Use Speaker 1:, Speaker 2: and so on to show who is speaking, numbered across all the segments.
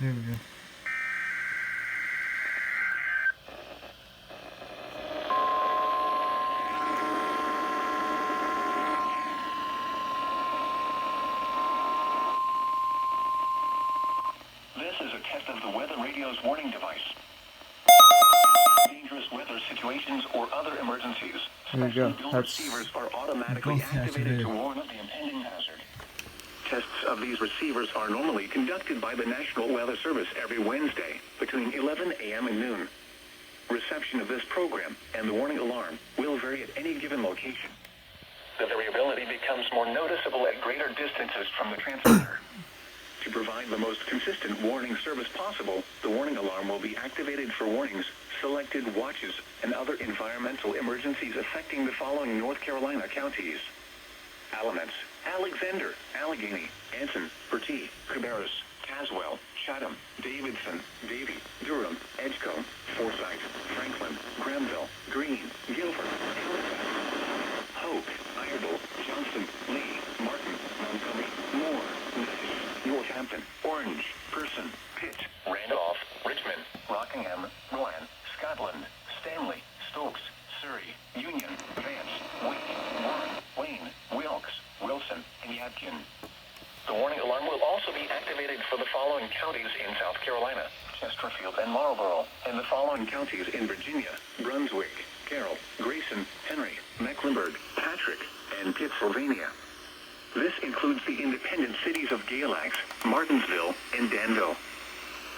Speaker 1: There we go.
Speaker 2: This is a test of the weather radio's warning device. Dangerous weather situations or other emergencies.
Speaker 1: There you go.
Speaker 2: Specially built
Speaker 1: That's
Speaker 2: receivers are automatically
Speaker 1: both
Speaker 2: activated
Speaker 1: activated.
Speaker 2: to warn of the impending hazard. Tests of these receivers are normally conducted by the National Weather Service every Wednesday between 11 a.m. and noon. Reception of this program and the warning alarm will vary at any given location. The variability becomes more noticeable at greater distances from the transmitter. To provide the most consistent warning service possible, the warning alarm will be activated for warnings, selected watches, and other environmental emergencies affecting the following North Carolina counties: Alamance, Alexander, Allegheny, Anson, Bertie, Cabarrus, Caswell, Chatham, Davidson, Davie, Durham, Edgecombe, Forsyth, Franklin, Granville, Greene, Guilford, Halifax, Hope, Iredell, Johnston, Lee, Martin, Montgomery, Moore, Nash, Northampton, Orange, Person, Pitt, Randolph, Richmond, Rockingham, Rowan, Scotland, Stanley, Stokes, Surrey, Union, Vance, Wake, Warren, Wayne, Wilkes, Wilson, and Yadkin. The warning alarm will also be activated for the following counties in South Carolina: Chesterfield and Marlborough, and the following counties in Virginia: Brunswick, Carroll, Grayson, Henry, Mecklenburg, Patrick, and Pittsylvania. This includes the independent cities of Galax, Martinsville, and Danville.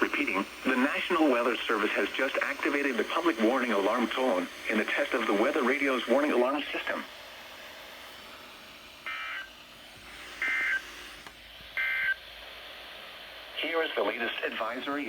Speaker 2: Repeating, the National Weather Service has just activated the public warning alarm tone in the test of the weather radio's warning alarm system. Here is the latest advisory